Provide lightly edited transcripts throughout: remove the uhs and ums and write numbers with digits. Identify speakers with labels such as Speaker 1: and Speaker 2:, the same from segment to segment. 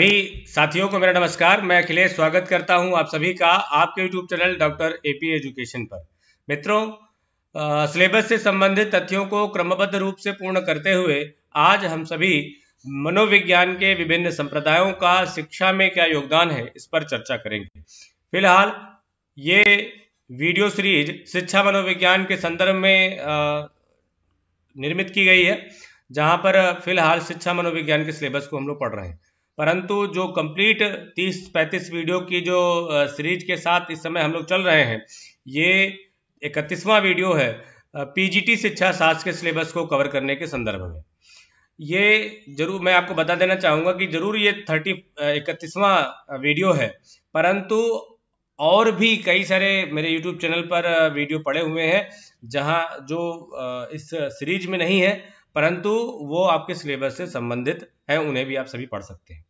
Speaker 1: सभी साथियों को मेरा नमस्कार। मैं अखिलेश स्वागत करता हूं आप सभी का आपके YouTube channel doctor AP education पर। मित्रों, सिलेबस से संबंधित तथ्यों को क्रमबद्ध रूप से पूर्ण करते हुए आज हम सभी मनोविज्ञान के विभिन्न संप्रदायों का शिक्षा में क्या योगदान है इस पर चर्चा करेंगे। फिलहाल ये वीडियो सीरीज शिक्षा मनोविज्ञान के संदर्भ में निर्मित की गई है, जहां पर फिलहाल शिक्षा मनोविज्ञान के सिलेबस को हम लोग पढ़ रहे हैं। परंतु जो कंप्लीट 30-35 वीडियो की जो सीरीज के साथ इस समय हम लोग चल रहे हैं, ये 31वां वीडियो है पीजीटी शिक्षा शास्त्र के सिलेबस को कवर करने के संदर्भ में। ये जरूर मैं आपको बता देना चाहूँगा कि जरूर ये 31वां वीडियो है, परंतु और भी कई सारे मेरे यूट्यूब चैनल पर वीडियो पड़े हुए हैं जहाँ जो इस सीरीज में नहीं है, परंतु वो आपके सिलेबस से संबंधित है, उन्हें भी आप सभी पढ़ सकते हैं।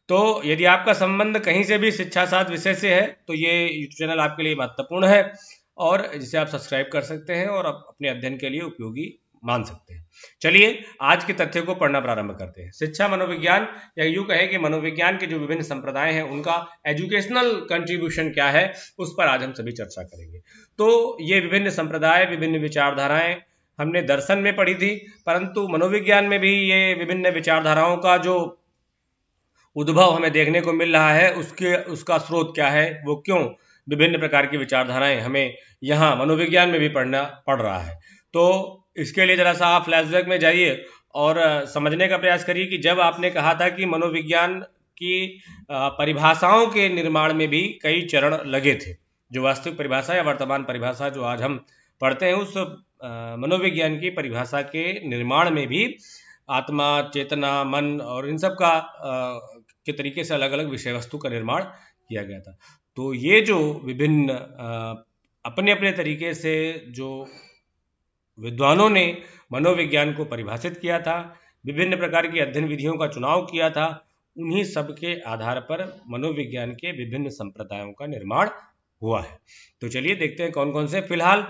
Speaker 1: तो यदि आपका संबंध कहीं से भी शिक्षा शास्त्र विषय से है तो ये यूट्यूब चैनल आपके लिए महत्वपूर्ण है और जिसे आप सब्सक्राइब कर सकते हैं और अपने अध्ययन के लिए उपयोगी मान सकते हैं। चलिए आज के तथ्यों को पढ़ना प्रारंभ करते हैं। शिक्षा मनोविज्ञान या यूं कहें कि मनोविज्ञान के जो विभिन्न संप्रदाय हैं उनका एजुकेशनल कंट्रीब्यूशन क्या है उस पर आज हम सभी चर्चा करेंगे। तो ये विभिन्न संप्रदाय, विभिन्न विचारधाराएं हमने दर्शन में पढ़ी थी, परंतु मनोविज्ञान में भी ये विभिन्न विचारधाराओं का जो उद्भव हमें देखने को मिल रहा है उसका स्रोत क्या है, वो क्यों विभिन्न प्रकार की विचारधाराएं हमें यहाँ मनोविज्ञान में भी पढ़ रहा है। तो इसके लिए जरा सा आप फ्लैशबैक में जाइए और समझने का प्रयास करिए कि जब आपने कहा था कि मनोविज्ञान की परिभाषाओं के निर्माण में भी कई चरण लगे थे, जो वास्तविक परिभाषा या वर्तमान परिभाषा जो आज हम पढ़ते हैं उस मनोविज्ञान की परिभाषा के निर्माण में भी आत्मा, चेतना, मन और इन सब का के तरीके से अलग अलग विषय वस्तु का निर्माण किया गया था। तो ये जो विभिन्न अपने अपने तरीके से जो विद्वानों ने मनोविज्ञान को परिभाषित किया था, विभिन्न प्रकार की अध्ययन विधियों का चुनाव किया था, उन्हीं सब के आधार पर मनोविज्ञान के विभिन्न संप्रदायों का निर्माण हुआ है। तो चलिए देखते हैं कौन कौन से। फिलहाल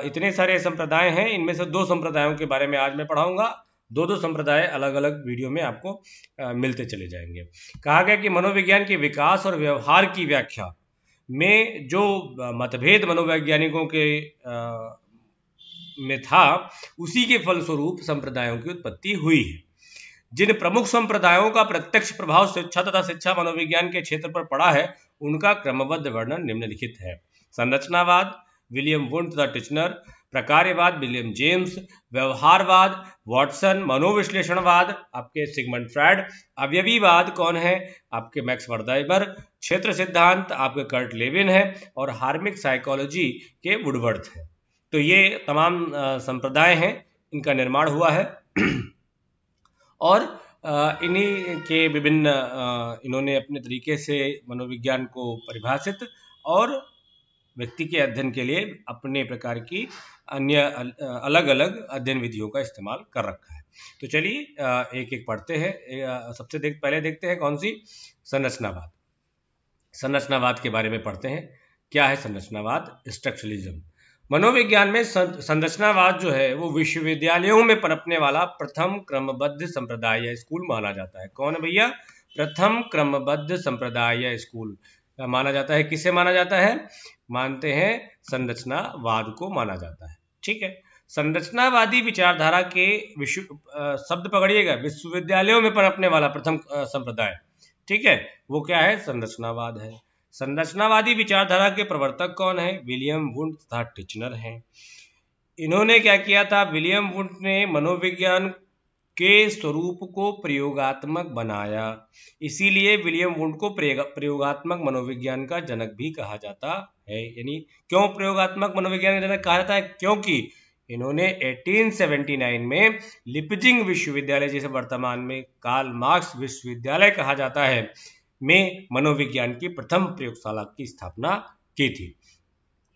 Speaker 1: इतने सारे संप्रदाय हैं, इनमें से 2 संप्रदायों के बारे में आज मैं पढ़ाऊंगा। 2 संप्रदाय अलग अलग वीडियो में आपको मिलते चले जाएंगे। कहा गया कि मनोविज्ञान के विकास और व्यवहार की व्याख्या में जो मतभेद मनोवैज्ञानिकों के में था, उसी के फलस्वरूप संप्रदायों की उत्पत्ति हुई है। जिन प्रमुख संप्रदायों का प्रत्यक्ष प्रभाव शिक्षा तथा शिक्षा मनोविज्ञान के क्षेत्र पर पड़ा है, उनका क्रमबद्ध वर्णन निम्नलिखित है। संरचनावाद विलियम वुंड तथा टिचनर, प्रकार्यवाद विलियम जेम्स, व्यवहारवाद वॉटसन, मनोविश्लेषणवाद आपके सिगमंड फ्रायड, अवयवीवाद कौन है आपके मैक्स वर्दाइबर, क्षेत्र सिद्धांत आपके कर्ट लेविन है और हार्मिक साइकोलॉजी के वुडवर्थ है। तो ये तमाम संप्रदाय हैं, इनका निर्माण हुआ है और इन्हीं के विभिन्न इन्होंने अपने तरीके से मनोविज्ञान को परिभाषित और व्यक्ति के अध्ययन के लिए अपने प्रकार की अन्य अलग अलग अध्ययन विधियों का इस्तेमाल कर रखा है। तो चलिए एक एक पढ़ते हैं। सबसे पहले देखते हैं कौन सी, संरचनावाद। संरचनावाद के बारे में पढ़ते हैं। क्या है संरचनावाद? स्ट्रक्चरलिज्म। मनोविज्ञान में संरचनावाद जो है वो विश्वविद्यालयों में पनपने वाला प्रथम क्रमबद्ध संप्रदाय या स्कूल माना जाता है। कौन है भैया? प्रथम क्रमबद्ध संप्रदाय या स्कूल माना जाता है। किसे माना जाता है? मानते हैं संरचनावाद को माना जाता है। ठीक है। संरचनावादी विचारधारा के शब्द पकड़िएगा, विश्वविद्यालयों में पनपने वाला प्रथम संप्रदाय, ठीक है, वो क्या है? संरचनावाद है। संरचनावादी विचारधारा के प्रवर्तक कौन है? विलियम वुंड तथा टिचनर हैं। इन्होंने क्या किया था? विलियम वुंड ने मनोविज्ञान के स्वरूप को प्रयोगात्मक बनाया, इसीलिए विलियम वुंड को प्रयोगात्मक मनोविज्ञान का जनक भी कहा जाता है। यानी क्यों प्रयोगात्मक मनोविज्ञान का जनक कहा जाता है? क्योंकि इन्होंने 1879 में लिपजिंग विश्वविद्यालय, जिसे वर्तमान में कार्ल मार्क्स विश्वविद्यालय कहा जाता है, में मनोविज्ञान की प्रथम प्रयोगशाला की स्थापना की थी।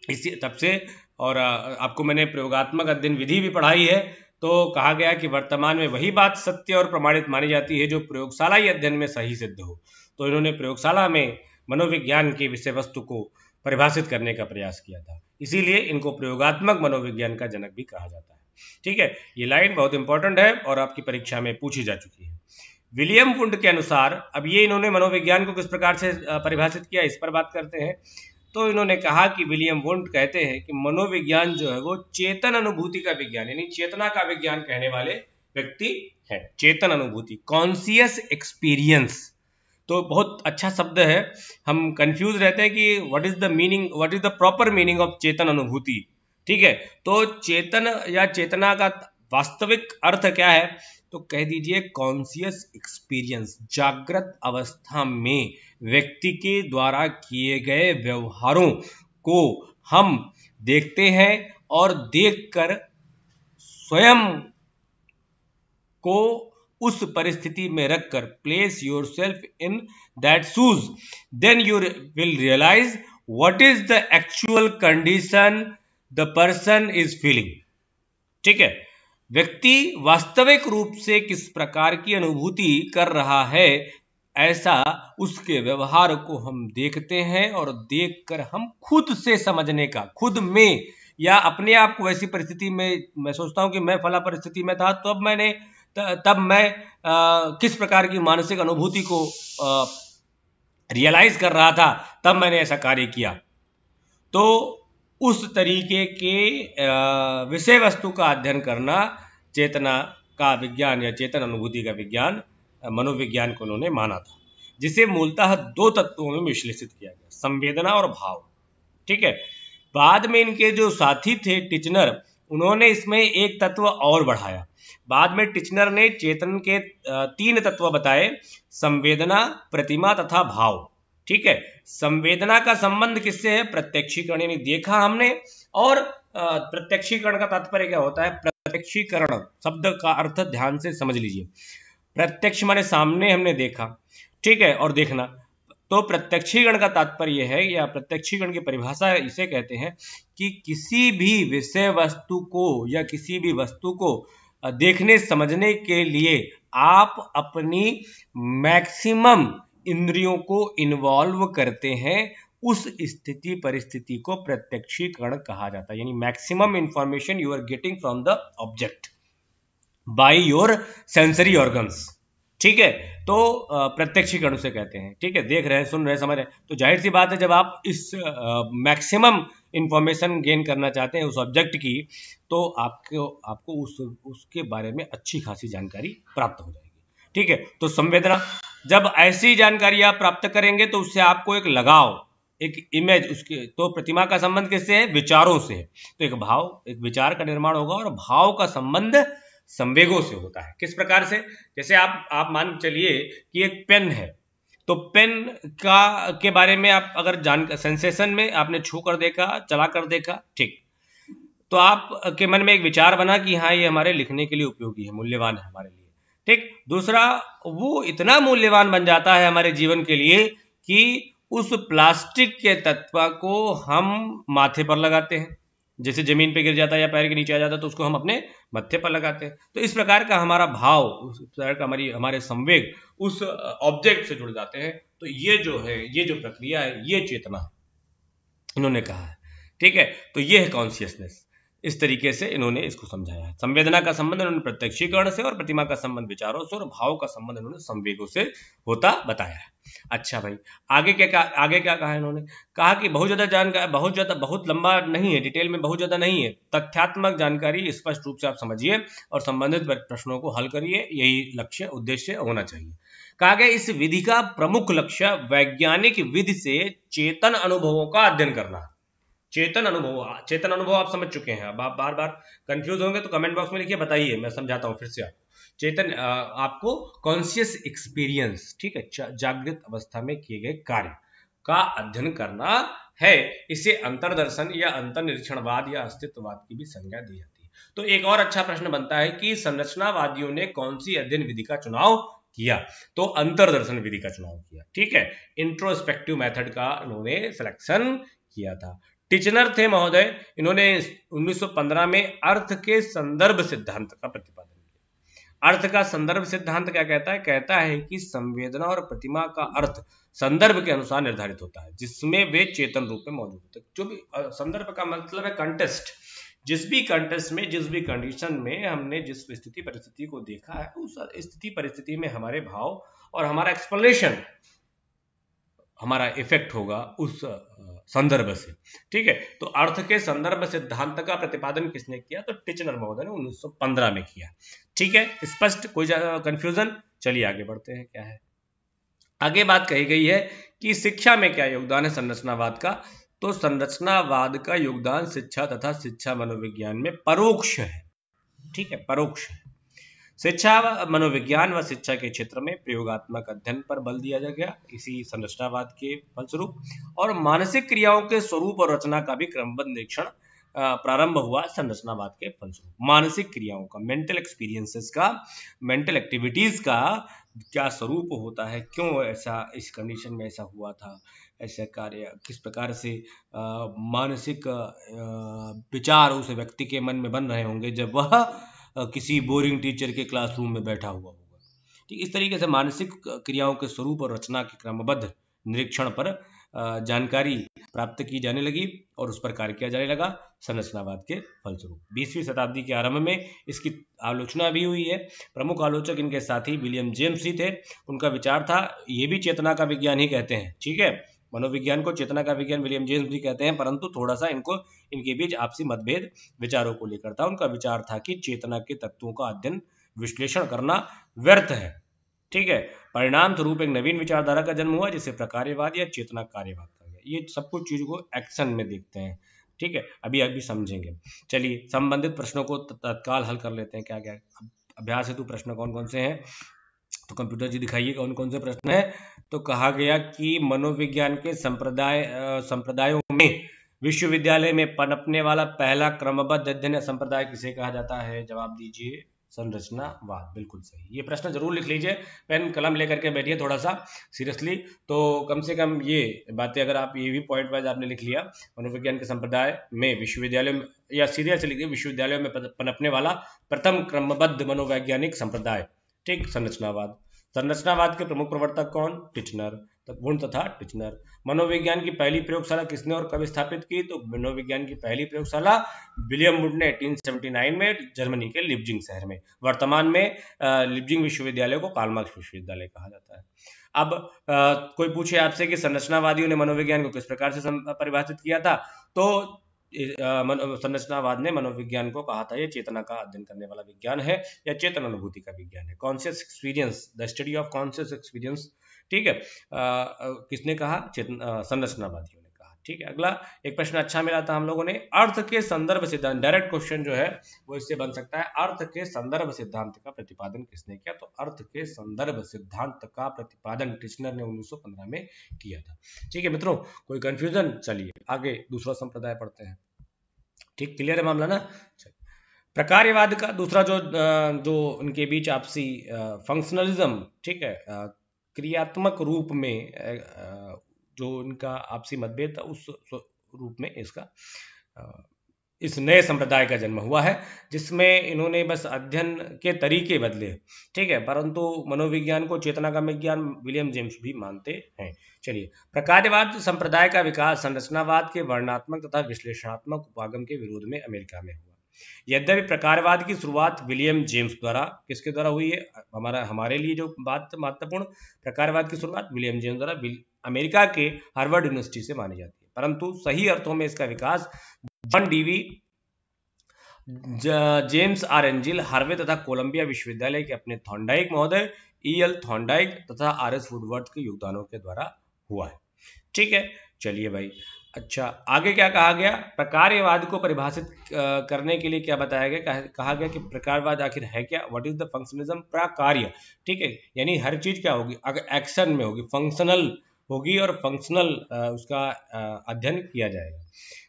Speaker 1: इसी तब से, और आपको मैंने प्रयोगात्मक अध्ययन विधि भी पढ़ाई है, तो कहा गया कि वर्तमान में वही बात सत्य और प्रमाणित मानी जाती है जो प्रयोगशाला अध्ययन में सही सिद्ध हो। तो इन्होंने प्रयोगशाला में मनोविज्ञान की विषय वस्तु को परिभाषित करने का प्रयास किया था, इसीलिए इनको प्रयोगात्मक मनोविज्ञान का जनक भी कहा जाता है। ठीक है, ये लाइन बहुत इंपॉर्टेंट है और आपकी परीक्षा में पूछी जा चुकी है। विलियम वुंड के अनुसार, अब ये इन्होंने मनोविज्ञान को किस प्रकार से परिभाषित किया, इस पर बात करते हैं। तो इन्होंने कहा कि विलियम वुंड कहते हैं कि मनोविज्ञान जो है वो चेतन अनुभूति का विज्ञान, यानी चेतना का विज्ञान कहने वाले व्यक्ति है। चेतन अनुभूति, कॉन्शियस एक्सपीरियंस, तो बहुत अच्छा शब्द है। हम कंफ्यूज रहते हैं कि what is the meaning, what is the proper meaning of चेतन अनुभूति। ठीक है, तो चेतन या चेतना का वास्तविक अर्थ क्या है, तो कह दीजिए कॉन्शियस एक्सपीरियंस, जागृत अवस्था में व्यक्ति के द्वारा किए गए व्यवहारों को हम देखते हैं और देखकर स्वयं को उस परिस्थिति में रखकर, place yourself in that shoes, then you will realise what is the actual condition the person is feeling. ठीक है, व्यक्ति वास्तविक रूप से किस प्रकार की अनुभूति कर रहा है, ऐसा उसके व्यवहार को हम देखते हैं और देखकर हम खुद से समझने का, खुद में या अपने आप को वैसी परिस्थिति में, मैं सोचता हूं कि मैं फला परिस्थिति में था तब मैं किस प्रकार की मानसिक अनुभूति को रियलाइज कर रहा था, तब मैंने ऐसा कार्य किया। तो उस तरीके के विषय वस्तु का अध्ययन करना चेतना का विज्ञान या चेतन अनुभूति का विज्ञान, मनोविज्ञान को उन्होंने माना था, जिसे मूलतः दो तत्वों में विश्लेषित किया गया, संवेदना और भाव। ठीक है, बाद में इनके जो साथी थे टिचनर, उन्होंने इसमें एक तत्व और बढ़ाया। बाद में टिचनर ने चेतन के 3 तत्व बताए, संवेदना, प्रतिमा तथा भाव। ठीक है, संवेदना का संबंध किससे है, प्रत्यक्षीकरण, यानी देखा हमने। और प्रत्यक्षीकरण का तात्पर्य क्या होता है, प्रत्यक्षीकरण शब्द का अर्थ ध्यान से समझ लीजिए। प्रत्यक्ष माने सामने हमने देखा, ठीक है, और देखना। तो प्रत्यक्षीकरण का तात्पर्य है, या प्रत्यक्षीकरण की परिभाषा इसे कहते हैं कि किसी भी विषय वस्तु को या किसी भी वस्तु को देखने समझने के लिए आप अपनी मैक्सिमम इंद्रियों को इन्वॉल्व करते हैं, उस स्थिति परिस्थिति को प्रत्यक्षीकरण कहा जाता है। यानी maximum information you are getting from the object by your sensory organs. ठीक है, तो प्रत्यक्षीकरण से कहते हैं। ठीक है, देख रहे हैं, सुन रहे हैं, समझ रहे हैं, तो जाहिर सी बात है जब आप इस मैक्सिमम इंफॉर्मेशन गेन करना चाहते हैं उस ऑब्जेक्ट की, तो आपको उसके बारे में अच्छी खासी जानकारी प्राप्त हो जाएगी। ठीक है, तो संवेदना, जब ऐसी जानकारी आप प्राप्त करेंगे तो उससे आपको एक लगाव, एक इमेज उसके, तो प्रतिमा का संबंध किससे है, विचारों से है। तो एक भाव, एक विचार का निर्माण होगा, और भाव का संबंध संवेगों से होता है। किस प्रकार से, जैसे आप मान चलिए कि एक पेन है, तो पेन के बारे में आप अगर सेंसेशन में आपने छू कर देखा, चला कर देखा, ठीक, तो आप के मन में एक विचार बना कि हाँ ये हमारे लिखने के लिए उपयोगी है, मूल्यवान है हमारे लिए। ठीक, दूसरा, वो इतना मूल्यवान बन जाता है हमारे जीवन के लिए कि उस प्लास्टिक के तत्व को हम माथे पर लगाते हैं, जैसे जमीन पे गिर जाता है या पैर के नीचे आ जाता है तो उसको हम अपने मत्थे पर लगाते हैं। तो इस प्रकार का हमारा भाव, उस प्रकार का हमारे संवेग उस ऑब्जेक्ट से जुड़ जाते हैं। तो ये जो है, ये जो प्रक्रिया है, ये चेतना इन्होंने कहा है। ठीक है, तो ये है कॉन्शियसनेस। इस तरीके से इन्होंने इसको समझाया है। संवेदना का संबंध इन्होंने प्रत्यक्षीकरण से, और प्रतिमा का संबंध विचारों से, और भाव का संबंध इन्होंने संवेगों से होता बताया है। अच्छा भाई, आगे क्या कहा इन्होंने, कहा कि बहुत ज्यादा जानकारी, बहुत लंबा नहीं है, डिटेल में बहुत ज्यादा नहीं है, तथ्यात्मक जानकारी स्पष्ट रूप से आप समझिए और संबंधित प्रश्नों को हल करिए, यही लक्ष्य उद्देश्य होना चाहिए। कहा गया इस विधि का प्रमुख लक्ष्य वैज्ञानिक विधि से चेतन अनुभवों का अध्ययन करना है। चेतन अनुभव आप समझ चुके हैं। अब आप बार बार कंफ्यूज होंगे तो कमेंट बॉक्स में लिखिए, बताइए, मैं समझाता हूं फिर से आपको। चेतन आपको कॉन्शियस एक्सपीरियंस, ठीक है, जागृत अवस्था में किए गए कार्य का अध्ययन करना है। इसे अंतर्दर्शन या अंतर्निरीक्षणवाद या अस्तित्ववाद की भी संज्ञा दी जाती है। तो एक और अच्छा प्रश्न बनता है कि संरचनावादियों ने कौन सी अध्ययन विधि का चुनाव किया, तो अंतर्दर्शन विधि का चुनाव किया। ठीक है, इंट्रोस्पेक्टिव मेथड का इन्होंने सिलेक्शन किया था। टिचनर थे महोदय, इन्होंने 1915 में अर्थ के संदर्भ सिद्धांत का प्रतिपादन किया। अर्थ का संदर्भ सिद्धांत क्या कहता है, कहता है कि संवेदना और प्रतिमा का अर्थ संदर्भ के अनुसार निर्धारित होता है, जिसमें वे चेतन रूप में मौजूद होते हैं। जो भी संदर्भ का मतलब है कंटेस्ट, जिस भी कंटेस्ट में, जिस भी कंडीशन में हमने जिस स्थिति परिस्थिति को देखा है, उस स्थिति परिस्थिति में हमारे भाव और हमारा एक्सप्लेनेशन, हमारा इफेक्ट होगा उस संदर्भ से। ठीक है, तो अर्थ के संदर्भ सिद्धांत का प्रतिपादन किसने किया? तो टिचनर महोदय ने 1915 में किया। ठीक है, स्पष्ट, कोई कंफ्यूजन? चलिए आगे बढ़ते हैं, क्या है आगे बात कही गई है कि शिक्षा में क्या योगदान है संरचनावाद का। तो संरचनावाद का योगदान शिक्षा तथा शिक्षा मनोविज्ञान में परोक्ष है। ठीक है, परोक्ष है। शिक्षा मनोविज्ञान व शिक्षा के क्षेत्र में प्रयोगात्मक अध्ययन पर बल दिया गया इसी संरचनावाद के फलस्वरूप, और मानसिक क्रियाओं के स्वरूप और रचना का भी क्रमबद्ध निरीक्षण प्रारंभ हुआ संरचनावाद के फलस्वरूप। मानसिक क्रियाओं का, मेंटल एक्सपीरियंसेस का, मेंटल एक्टिविटीज का क्या स्वरूप होता है, क्यों ऐसा इस कंडीशन में ऐसा हुआ था, ऐसे कार्य किस प्रकार से मानसिक विचार उस व्यक्ति के मन में बन रहे होंगे जब वह किसी बोरिंग टीचर के क्लासरूम में बैठा हुआ होगा। ठीक, इस तरीके से मानसिक क्रियाओं के स्वरूप और रचना के क्रमबद्ध निरीक्षण पर जानकारी प्राप्त की जाने लगी और उस पर कार्य किया जाने लगा संरचनावाद के फलस्वरूप। 20वीं शताब्दी के आरंभ में इसकी आलोचना भी हुई है। प्रमुख आलोचक इनके साथी विलियम जेम्स ही थे। उनका विचार था, ये भी चेतना का विज्ञान ही कहते हैं, ठीक है, मनोविज्ञान को चेतना का विज्ञान विलियम जेम्स भी कहते हैं, परंतु थोड़ा सा इनके बीच आपसी मतभेद विचारों को लेकर था। उनका विचार था कि चेतना के तत्वों का अध्ययन विश्लेषण करना व्यर्थ है। ठीक है, परिणाम स्वरूप एक नवीन विचारधारा का जन्म हुआ जिसे प्रकार्यवाद या चेतना कार्यवाद कहा गया। ये सब कुछ चीज को एक्शन में देखते हैं। ठीक है, अभी समझेंगे। चलिए संबंधित प्रश्नों को तत्काल हल कर लेते हैं। क्या क्या अभ्यास हेतु प्रश्न कौन कौन से हैं, तो कंप्यूटर जी दिखाइए कौन कौन से प्रश्न है। तो कहा गया कि मनोविज्ञान के संप्रदायों में विश्वविद्यालय में पनपने वाला पहला क्रमबद्ध अध्ययन संप्रदाय किसे कहा जाता है? जवाब दीजिए, संरचनावाद। बिल्कुल सही। ये प्रश्न जरूर लिख लीजिए, पेन कलम लेकर के बैठिए थोड़ा सा सीरियसली। तो कम से कम ये बातें अगर आप ये भी पॉइंट वाइज आपने लिख लिया, मनोविज्ञान के संप्रदाय में विश्वविद्यालय में, या सीरियल से लिखिए, विश्वविद्यालय में पनपने वाला प्रथम क्रमबद्ध मनोवैज्ञानिक संप्रदाय। ठीक, संरचनावाद। संरचनावाद के प्रमुख प्रवर्तक कौन? टिचनर, वुंड तथा टिचनर। मनोविज्ञान की पहली प्रयोगशाला किसने और कब स्थापित की? तो मनोविज्ञान की पहली प्रयोगशाला विलियम वुड ने 1879 में जर्मनी के लिप्जिंग शहर में। वर्तमान में लिप्जिंग विश्वविद्यालय को कार्ल मार्क्स विश्वविद्यालय कहा जाता है। अब कोई पूछे आपसे कि संरचनावादियों ने मनोविज्ञान को किस प्रकार से परिभाषित किया था, तो संरचनावाद ने मनोविज्ञान को कहा था ये चेतना का अध्ययन करने वाला विज्ञान है या चेतन अनुभूति का विज्ञान है। Conscious experience, the study of conscious experience. ठीक है, किसने कहा? संरचनावादियों ने कहा। ठीक है, अगला एक प्रश्न अच्छा मिला था हम लोगों ने, अर्थ के संदर्भ सिद्धांत। डायरेक्ट क्वेश्चन जो है वो इससे बन सकता है, अर्थ के संदर्भ सिद्धांत का प्रतिपादन किसने किया? तो अर्थ के संदर्भ सिद्धांत का प्रतिपादन टिचनर ने 1915 में किया था। ठीक है मित्रों, कोई कंफ्यूजन? चलिए आगे दूसरा संप्रदाय पढ़ते हैं। ठीक, क्लियर है मामला ना? प्रकार्यवाद का दूसरा जो उनके बीच आपसी फंक्शनलिज्म, ठीक है, क्रियात्मक रूप में जो उनका आपसी मतभेद था, उस रूप में इसका इस नए संप्रदाय का जन्म हुआ है, जिसमें इन्होंने बस अध्ययन के तरीके बदले। ठीक है, परंतु मनोविज्ञान को चेतना का विज्ञान विलियम जेम्स भी मानते हैं। चलिए, प्रकार्यवाद संप्रदाय का विकास संरचनावाद के वर्णनात्मक तथा विश्लेषणात्मक उपागम के विरोध में अमेरिका में हुआ। यद्यपि प्रकार्यवाद की शुरुआत विलियम जेम्स द्वारा, किसके द्वारा हुई है? हमारे लिए जो बात महत्वपूर्ण, प्रकार्यवाद की शुरुआत विलियम जेम्स द्वारा अमेरिका के हार्वर्ड यूनिवर्सिटी से मानी जाती है, परंतु सही अर्थों में इसका विकास John Dewey, James R Angell, Harvey तथा कोलंबिया विश्वविद्यालय के अपने थॉर्नडाइक महोदय, E.L. थॉर्नडाइक तथा R.S. वुडवर्थ के योगदानों के द्वारा हुआ है। ठीक है, चलिए भाई। अच्छा, आगे क्या कहा गया? प्रकार्यवाद को परिभाषित करने के लिए क्या बताया गया? कहा गया कि प्रकार्यवाद आखिर है क्या? What is the functionalism? प्रकार्य। ठीक है, यानी हर चीज क्या होगी? अगर एक्शन में होगी, फंक्शनल होगी, और फंक्शनल उसका अध्ययन किया जाएगा।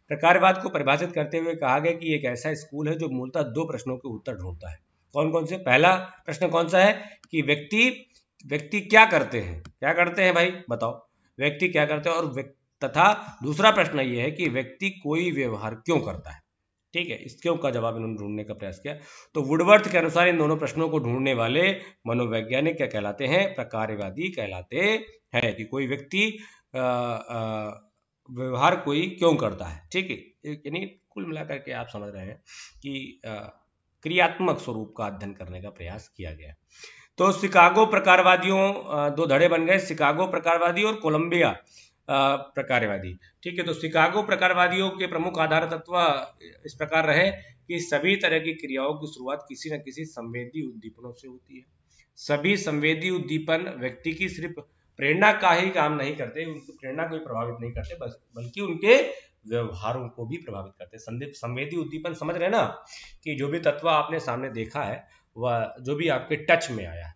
Speaker 1: प्रकार्यवाद को परिभाषित करते हुए कहा गया कि एक ऐसा स्कूल है जो मूलतः दो प्रश्नों के उत्तर ढूंढता है। कौन कौन से? पहला प्रश्न कौन सा है कि व्यक्ति क्या करते हैं? क्या करते हैं भाई, बताओ, व्यक्ति क्या करते हैं? और तथा दूसरा प्रश्न ये है कि व्यक्ति कोई व्यवहार क्यों करता है। ठीक है, इस क्यों का जवाब इन्होंने ढूंढने का प्रयास किया। तो वुडवर्थ के अनुसार इन दोनों प्रश्नों को ढूंढने वाले मनोवैज्ञानिक क्या कहलाते हैं? प्रकार्यवादी कहलाते हैं। कि कोई व्यक्ति व्यवहार कोई क्यों करता है। ठीक है, यानी कुल मिलाकर के आप समझ रहे हैं कि क्रियात्मक स्वरूप का अध्ययन करने का प्रयास किया गया। तो शिकागो प्रकारवादियों, दो धड़े बन गए, शिकागो प्रकारवादी और कोलंबिया प्रकारवादी। ठीक है, तो शिकागो प्रकारवादियों के प्रमुख आधार तत्व इस प्रकार रहे कि सभी तरह की क्रियाओं की शुरुआत किसी न किसी संवेदी उद्दीपनों से होती है। सभी संवेदी उद्दीपन व्यक्ति की सिर्फ प्रेरणा का ही काम नहीं करते, उनकी प्रेरणा को भी प्रभावित नहीं करते, बस बल्कि उनके व्यवहारों को भी प्रभावित करते। संवेदी उद्दीपन समझ रहे ना, कि जो भी तत्व आपने सामने देखा है वह जो भी आपके टच में आया है,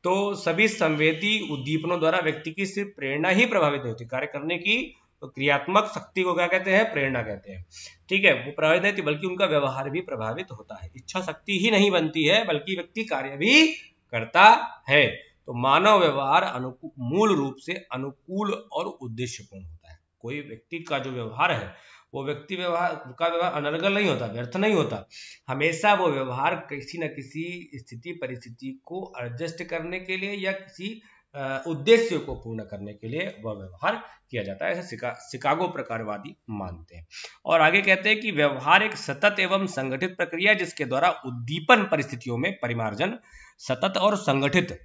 Speaker 1: तो सभी संवेदी उद्दीपनों द्वारा व्यक्ति की सिर्फ प्रेरणा ही प्रभावित नहीं होती, कार्य करने की तो क्रियात्मक शक्ति को क्या कहते हैं, प्रेरणा कहते हैं। ठीक है, वो प्रभावित नहीं होती बल्कि उनका व्यवहार भी प्रभावित होता है। इच्छा शक्ति ही नहीं बनती है बल्कि व्यक्ति कार्य भी करता है। तो मानव व्यवहार मूल रूप से अनुकूल और उद्देश्यपूर्ण होता है। कोई व्यक्ति का जो व्यवहार है वो व्यक्ति व्यवहार अनर्गल नहीं होता, व्यर्थ नहीं होता। हमेशा वो व्यवहार किसी न किसी स्थिति परिस्थिति को एडजस्ट करने के लिए या किसी उद्देश्य को पूर्ण करने के लिए वह व्यवहार किया जाता है, ऐसे शिकागो प्रकारवादी मानते हैं। और आगे कहते हैं कि व्यवहार एक सतत एवं संगठित प्रक्रिया जिसके द्वारा उद्दीपन परिस्थितियों में परिमार्जन, सतत और संगठित,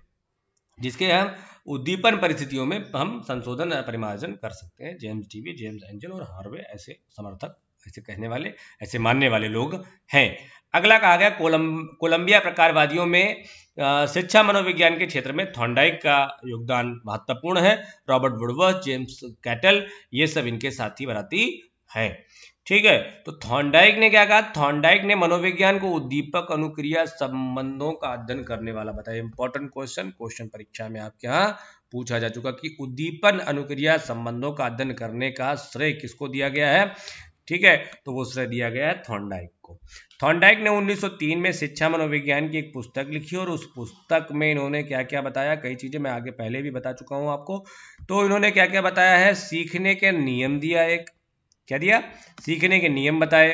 Speaker 1: जिसके हम उद्दीपन परिस्थितियों में हम संशोधन परिमार्जन कर सकते हैं। जेम्स टीवी, जेम्स एंजल और हार्वे ऐसे समर्थक, ऐसे कहने वाले, ऐसे मानने वाले लोग हैं। अगला कहा गया कोलंबिया प्रकारवादियों में शिक्षा मनोविज्ञान के क्षेत्र में थॉर्नडाइक का योगदान महत्वपूर्ण है। रॉबर्ट वुडवर्थ, जेम्स कैटल, ये सब इनके साथी बराती हैं। ठीक है, तो थॉर्नडाइक ने क्या कहा, थॉर्नडाइक ने मनोविज्ञान को उद्दीपक अनुक्रिया संबंधों का अध्ययन करने वाला बताया। इंपॉर्टेंट क्वेश्चन परीक्षा में आपके यहाँ पूछा जा चुका कि उद्दीपन अनुक्रिया संबंधों का अध्ययन करने का श्रेय किसको दिया गया है। ठीक है, तो वो श्रेय दिया गया है थॉर्नडाइक को। थॉर्नडाइक ने 1903 में शिक्षा मनोविज्ञान की एक पुस्तक लिखी और उस पुस्तक में इन्होंने क्या क्या बताया, कई चीजें मैं आगे पहले भी बता चुका हूं आपको। तो इन्होंने क्या क्या बताया है, सीखने के नियम दिया, एक क्या दिया, सीखने के नियम बताए,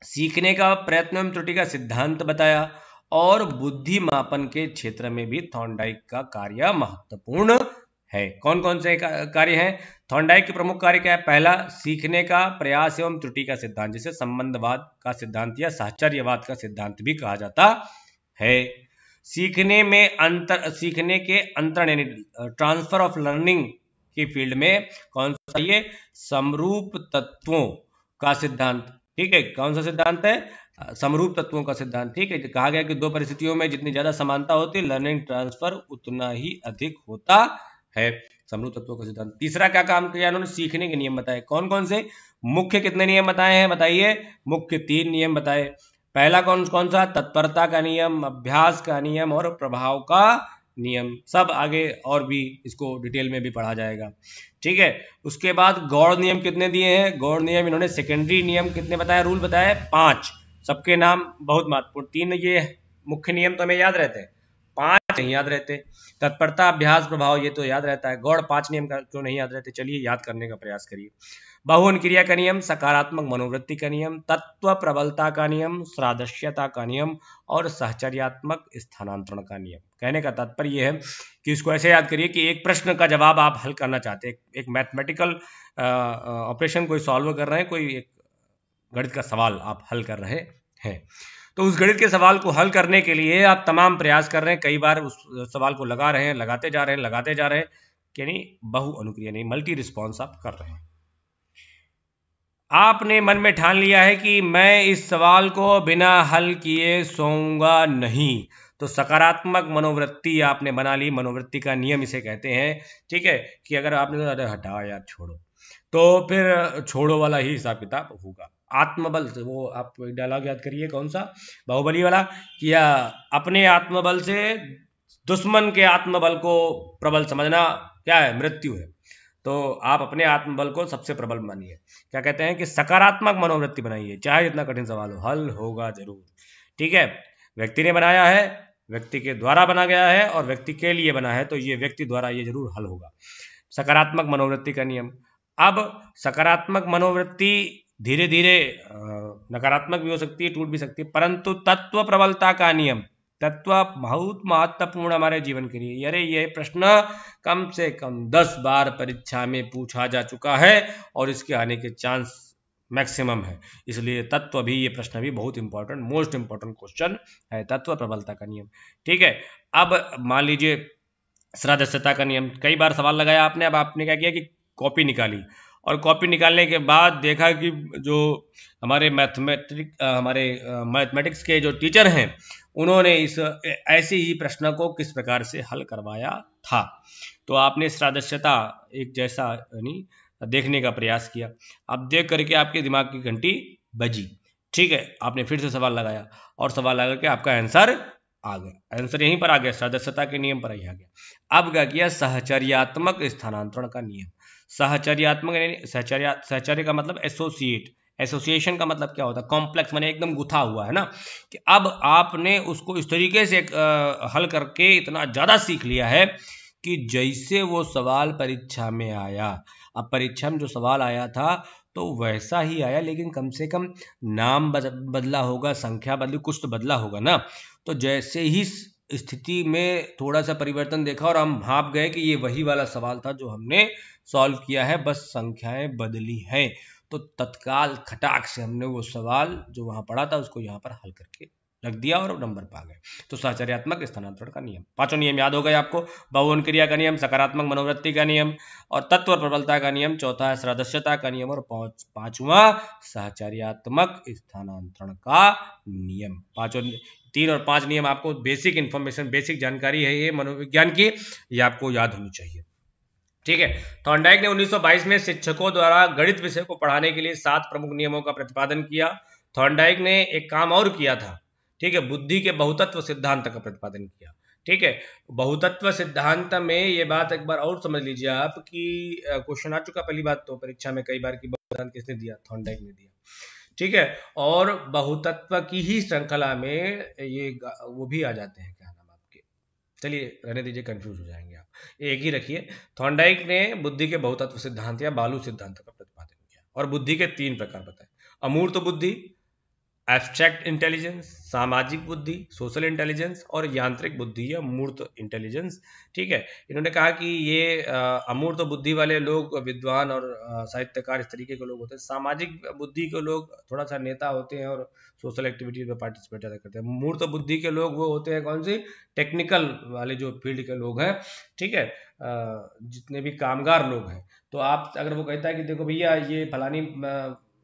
Speaker 1: सीखने का प्रयत्न एवं त्रुटि का सिद्धांत बताया, और बुद्धि मापन के क्षेत्र में भी थॉर्नडाइक का कार्य महत्वपूर्ण है। कौन कौन से कार्य हैं थॉर्नडाइक के प्रमुख कार्य क्या है, पहला सीखने का प्रयास एवं त्रुटि का सिद्धांत, जिसे संबंधवाद का सिद्धांत या साहचर्यवाद का सिद्धांत भी कहा जाता है। सीखने के अंतरण यानी ट्रांसफर ऑफ लर्निंग की फील्ड में कौन सा, ये समरूप तत्वों का सिद्धांत। ठीक है, कौन सा सिद्धांत है, समरूप तत्वों का सिद्धांत। ठीक है, कहा गया कि दो परिस्थितियों में जितनी ज्यादा समानता होती है लर्निंग ट्रांसफर उतना ही अधिक होता है, समरूप तत्वों का सिद्धांत। तीसरा क्या काम किया उन्होंने, सीखने के नियम बताए। कौन कौन से, मुख्य कितने नियम बताए हैं बताइए, मुख्य 3 नियम बताए। पहला कौन कौन सा, तत्परता का नियम, अभ्यास का नियम और प्रभाव का नियम। सब आगे और भी इसको डिटेल में भी पढ़ा जाएगा। ठीक है, उसके बाद गौड़ नियम कितने दिए हैं, गौड़ नियम इन्होंने सेकेंडरी नियम कितने बताया, रूल बताया 5, सबके नाम बहुत महत्वपूर्ण। 3 ये मुख्य नियम तो हमें याद रहते हैं, 5 नहीं याद रहते। तत्परता, अभ्यास, प्रभाव ये तो याद रहता है, गौड़ 5 नियम का क्यों नहीं याद रहते, चलिए याद करने का प्रयास करिए। बहुन क्रिया का नियम, सकारात्मक मनोवृत्ति का नियम, तत्व प्रबलता का नियम, सादृश्यता का नियम और सहचर्यात्मक स्थानांतरण का नियम। कहने का तात्पर्य यह है कि इसको ऐसे याद करिए कि एक प्रश्न का जवाब आप हल करना चाहते हैं, एक मैथमेटिकल ऑपरेशन कोई सॉल्व कर रहे हैं, कोई एक गणित का सवाल आप हल कर रहे हैं, तो उस गणित के सवाल को हल करने के लिए आप तमाम प्रयास कर रहे हैं, कई बार उस सवाल को लगा रहे हैं, लगाते जा रहे हैं, यानी बहु अनुक्रिया नहीं, मल्टी रिस्पॉन्स आप कर रहे हैं। आपने मन में ठान लिया है कि मैं इस सवाल को बिना हल किए सोऊंगा नहीं, तो सकारात्मक मनोवृत्ति आपने बना ली, मनोवृत्ति का नियम इसे कहते हैं। ठीक है, कि अगर आपने अरे हटा यार छोड़ो, तो फिर छोड़ो वाला ही हिसाब किताब होगा। आत्मबल, वो आप डायलॉग याद करिए, कौन सा, बाहुबली वाला, कि अपने आत्मबल से दुश्मन के आत्मबल को प्रबल समझना क्या है, मृत्यु है। तो आप अपने आत्मबल को सबसे प्रबल मानिए। क्या कहते हैं कि सकारात्मक मनोवृत्ति बनाइए, चाहे जितना कठिन सवाल हो, हल होगा जरूर। ठीक है, व्यक्ति ने बनाया है, व्यक्ति के द्वारा बना गया है और व्यक्ति के लिए बना है, तो ये व्यक्ति द्वारा ये जरूर हल होगा। सकारात्मक मनोवृत्ति का नियम। अब सकारात्मक मनोवृत्ति धीरे धीरे नकारात्मक भी हो सकती है, टूट भी सकती है, परंतु तत्व प्रबलता का नियम, तत्व बहुत महत्वपूर्ण हमारे जीवन के लिए। अरे ये प्रश्न कम से कम 10 बार परीक्षा में पूछा जा चुका है और इसके आने के चांस मैक्सिमम है, इसलिए तत्व भी, ये प्रश्न भी बहुत इंपॉर्टेंट, मोस्ट इंपॉर्टेंट क्वेश्चन है, तत्व प्रबलता का नियम। ठीक है, अब मान लीजिए सदस्यता का नियम, कई बार सवाल लगाया आपने। अब आपने क्या किया कि कॉपी निकाली, और कॉपी निकालने के बाद देखा कि जो हमारे मैथमेटिक्स के जो टीचर हैं उन्होंने इस ऐसे ही प्रश्न को किस प्रकार से हल करवाया था। तो आपने सदस्यता एक जैसा यानी देखने का प्रयास किया। अब देख करके आपके दिमाग की घंटी बजी। ठीक है, आपने फिर से सवाल लगाया और सवाल लगा के आपका आंसर आ गया, आंसर यहीं पर आ गया, सदस्यता के नियम पर ही आ गया। अब क्या किया, सहचर्यात्मक स्थानांतरण का नियम। सहचर्यात्मक सहचर्य का मतलब एसोसिएट, एसोसिएशन का मतलब क्या होता है, कॉम्प्लेक्स, माने एकदम गुथा हुआ है ना, कि अब आपने उसको इस तरीके से हल करके इतना ज़्यादा सीख लिया है कि जैसे वो सवाल परीक्षा में आया, अब परीक्षा में जो सवाल आया था तो वैसा ही आया, लेकिन कम से कम नाम बदला होगा, संख्या बदली, कुछ तो बदला होगा ना। तो जैसे ही स्थिति में थोड़ा सा परिवर्तन देखा और हम भाप गए कि ये वही वाला सवाल था जो हमने सॉल्व किया है, बस संख्याएं बदली हैं। तो तत्काल खटाक से हमने वो सवाल जो वहां पड़ा था उसको यहाँ पर हल करके रख दिया और नंबर पा गए। तो सहचर्यात्मक स्थानांतरण का नियम, पांचों नियम याद हो गए आपको। बहुवचन क्रिया का नियम, सकारात्मक मनोवृत्ति का नियम, और तत्व प्रबलता का नियम, चौथा है सदस्यता का नियम, और पांचवा सहचर्यात्मक स्थानांतरण का नियम। पांचों 3 और 5 नियम आपको बेसिक इंफॉर्मेशन, बेसिक जानकारी है ये मनोविज्ञान की, ये आपको याद होनी चाहिए। ठीक है, थॉर्नडाइक ने 1922 में शिक्षकों द्वारा गणित विषय को पढ़ाने के लिए 7 प्रमुख नियमों का प्रतिपादन किया। थॉर्नडाइक ने एक काम और किया था, ठीक है, बुद्धि के बहुतत्व सिद्धांत का प्रतिपादन किया। ठीक है, बहुतत्व सिद्धांत में ये बात एक बार और समझ लीजिए आप कि क्वेश्चन आ चुका पहली बात तो परीक्षा में कई बार की, बहुतत्व किसने दिया, थॉर्नडाइक ने दिया। ठीक है, और बहुतत्व की ही श्रृंखला में ये वो भी आ जाते हैं, क्या नाम आपके, चलिए रहने दीजिए, कंफ्यूज हो जाएंगे आप, एक ही रखिए। थॉर्नडाइक ने बुद्धि के बहुतत्व सिद्धांत या बालू सिद्धांत का प्रतिपादन किया और बुद्धि के 3 प्रकार बताए, अमूर्त बुद्धि, एब्स्ट्रैक्ट इंटेलिजेंस, सामाजिक बुद्धि, सोशल इंटेलिजेंस, और यांत्रिक बुद्धि या मूर्त इंटेलिजेंस। ठीक है, इन्होंने कहा कि ये अमूर्त बुद्धि वाले लोग विद्वान और साहित्यकार इस तरीके के लोग होते हैं, सामाजिक बुद्धि के लोग थोड़ा सा नेता होते हैं और सोशल एक्टिविटीज में पार्टिसिपेट ज़्यादा करते हैं, मूर्त बुद्धि के लोग वो होते हैं कौन सी, टेक्निकल वाले जो फील्ड के लोग हैं। ठीक है, जितने भी कामगार लोग हैं, तो आप अगर वो कहता है कि देखो भैया ये फलानी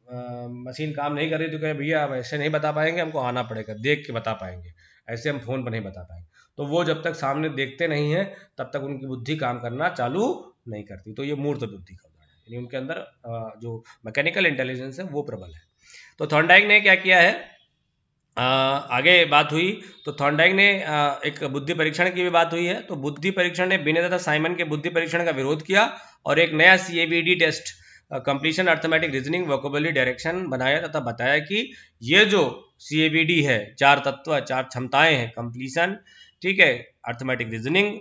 Speaker 1: मशीन काम नहीं कर रही, तो कहे भैया हम ऐसे नहीं बता पाएंगे, हमको आना पड़ेगा, देख के बता पाएंगे, ऐसे हम फोन पर नहीं बता पाएंगे। तो वो जब तक सामने देखते नहीं है तब तक उनकी बुद्धि काम करना चालू नहीं करती। तो ये मूर्त बुद्धि का उदाहरण है, यानी उनके अंदर जो मैकेनिकल इंटेलिजेंस है वो प्रबल है। तो थॉर्नडाइक ने क्या किया है, आगे बात हुई तो थॉर्नडाइक ने एक बुद्धि परीक्षण की भी बात हुई है। तो बुद्धि परीक्षण ने बिनेट तथा साइमन के बुद्धि परीक्षण का विरोध किया और एक नया CABD test, completion arithmetic reasoning vocabulary direction बनाया तथा बताया कि ये जो CABD है, 4 तत्व 4 क्षमताएं हैं, कंप्लीशन, ठीक है, अर्थमेटिक रीजनिंग,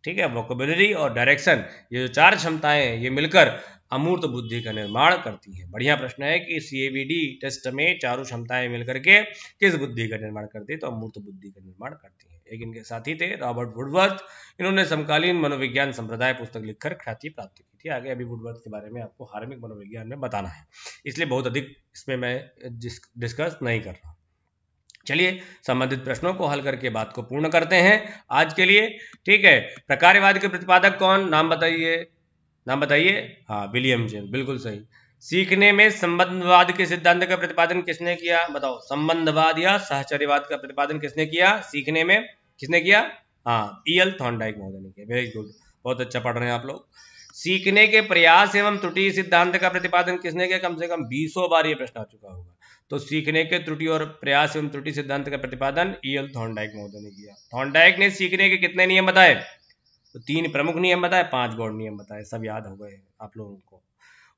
Speaker 1: ठीक है, वोकेबुलरी और डायरेक्शन, ये जो 4 क्षमताएं हैं ये मिलकर अमूर्त बुद्धि का निर्माण करती है। बढ़िया प्रश्न है कि CABD टेस्ट में चारों क्षमताएं मिलकर के किस बुद्धि का निर्माण करती है, तो अमूर्त बुद्धि का निर्माण करती है। एक इनके साथी थे रॉबर्ट वुडवर्थ, इन्होंने समकालीन मनोविज्ञान संप्रदाय पुस्तक लिखकर ख्याति प्राप्त की थी। आगे अभी वुडवर्थ के बारे में आपको हार्मिक मनोविज्ञान में बताना है, इसलिए बहुत अधिक इसमें मैं डिस्कस नहीं कर रहा। चलिए संबंधित प्रश्नों को हल करके बात को पूर्ण करते हैं आज के लिए। ठीक है, प्रकार्यवाद के प्रतिपादक कौन, नाम बताइए, नाम बताइए। हाँ, विलियम जेम्स, बिल्कुल सही। सीखने में संबंधवाद के सिद्धांत का प्रतिपादन किसने किया, बताओ, संबंधवाद या सहचर्यवाद का प्रतिपादन किसने किया, सीखने में किसने किया, हाँ, E.L. थॉर्नडाइक महोदय ने किया। वेरी गुड, बहुत अच्छा पढ़ रहे हैं आप लोग। सीखने के प्रयास एवं त्रुटि सिद्धांत का प्रतिपादन किसने किया, कम से कम 20 बार ये प्रश्न आ चुका होगा। तो सीखने के त्रुटि और प्रयास एवं त्रुटि सिद्धांत का प्रतिपादन E.L. थॉर्नडाइक महोदय ने किया। थॉर्नडाइक ने सीखने के कितने नियम बताए, तो 3 प्रमुख नियम बताए, 5 गौण नियम बताए, सब याद हो गए आप लोगों को।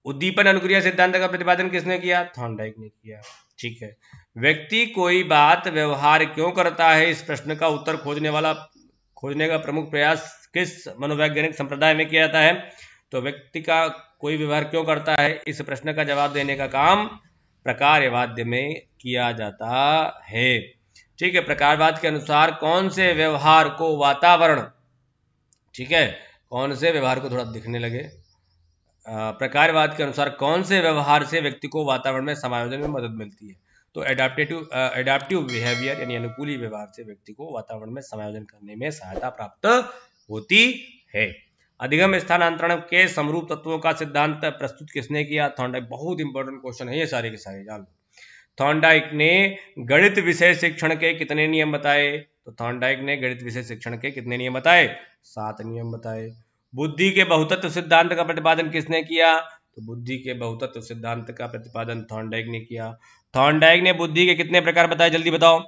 Speaker 1: उद्दीपन अनुक्रिया सिद्धांत का प्रतिपादन किसने किया, थॉर्नडाइक ने किया। ठीक है, व्यक्ति कोई बात व्यवहार क्यों करता है, इस प्रश्न का उत्तर खोजने का प्रमुख प्रयास किस मनोवैज्ञानिक संप्रदाय में किया जाता है, तो व्यक्ति का कोई व्यवहार क्यों करता है, इस प्रश्न का जवाब देने का काम प्रकार्यवाद में किया जाता है। ठीक है, प्रकारवाद के अनुसार कौन से व्यवहार को वातावरण, ठीक है, कौन से व्यवहार को थोड़ा दिखने लगे, प्रकारवाद के अनुसार कौन से व्यवहार से व्यक्ति को वातावरण में समायोजन में मदद मिलती है। तो एडाप्टिव बिहेवियर यानी अनुकूली व्यवहार से व्यक्ति को वातावरण में समायोजन करने में सहायता प्राप्त होती है। अधिगम स्थानांतरण के समरूप तत्वों का सिद्धांत प्रस्तुत किसने किया? थॉर्नडाइक। बहुत इंपॉर्टेंट क्वेश्चन है ये सारे के सारे, जान लो। थॉर्नडाइक ने गणित विषय शिक्षण के कितने नियम बताए? तो थॉर्नडाइक ने गणित विषय शिक्षण के कितने नियम बताए? 7 नियम बताए। बुद्धि के बहुतत्व सिद्धांत का प्रतिपादन किसने किया? तो बुद्धि के बहुतत्व सिद्धांत का प्रतिपादन थॉर्नडाइक ने किया। थॉर्नडाइक ने बुद्धि के कितने प्रकार बताए? जल्दी बताओ।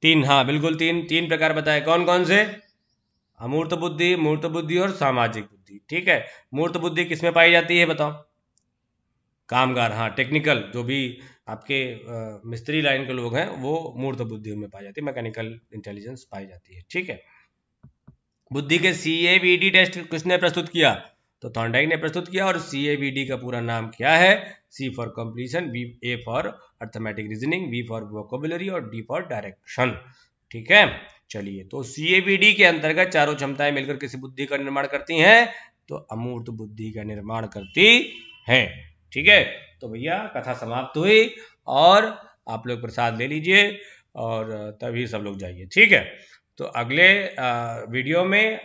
Speaker 1: 3, हाँ बिल्कुल 3 प्रकार बताए। कौन कौन से? अमूर्त बुद्धि, मूर्त बुद्धि और सामाजिक बुद्धि। ठीक है, मूर्त बुद्धि किसमें पाई जाती है बताओ? कामगार, हाँ, टेक्निकल जो भी आपके मिस्त्री लाइन के लोग हैं वो मूर्त बुद्धि में पाई जाती है, मैकेनिकल इंटेलिजेंस पाई जाती है। ठीक है, बुद्धि के CABD टेस्ट किसने प्रस्तुत किया? तो थॉर्नडाइक ने प्रस्तुत किया। और CABD का पूरा नाम क्या है? C for completion, A for arithmetic reasoning, V for vocabulary और D फॉर डायरेक्शन। ठीक है, चलिए, तो CABD के अंतर्गत चारों क्षमताएं मिलकर किसी बुद्धि का निर्माण करती हैं? तो अमूर्त बुद्धि का निर्माण करती हैं। ठीक है, तो भैया कथा समाप्त हुई और आप लोग प्रसाद ले लीजिए और तभी सब लोग जाइए। ठीक है, तो अगले वीडियो में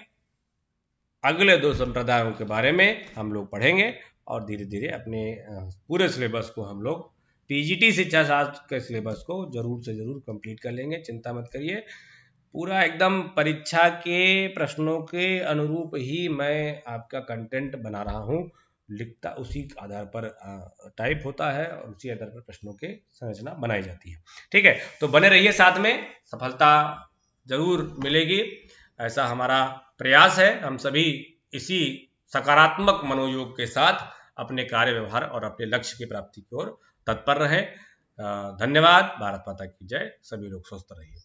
Speaker 1: अगले 2 संप्रदायों के बारे में हम लोग पढ़ेंगे और धीरे धीरे अपने पूरे सिलेबस को हम लोग PGT शिक्षा शास्त्र के सिलेबस को जरूर से जरूर कंप्लीट कर लेंगे। चिंता मत करिए, पूरा एकदम परीक्षा के प्रश्नों के अनुरूप ही मैं आपका कंटेंट बना रहा हूँ। लिखता उसी आधार पर टाइप होता है और उसी आधार पर प्रश्नों के संरचना बनाई जाती है। ठीक है, तो बने रहिए साथ में, सफलता जरूर मिलेगी, ऐसा हमारा प्रयास है। हम सभी इसी सकारात्मक मनोयोग के साथ अपने कार्य व्यवहार और अपने लक्ष्य की प्राप्ति की ओर तत्पर रहें। धन्यवाद। भारत माता की जय। सभी लोग स्वस्थ रहिए।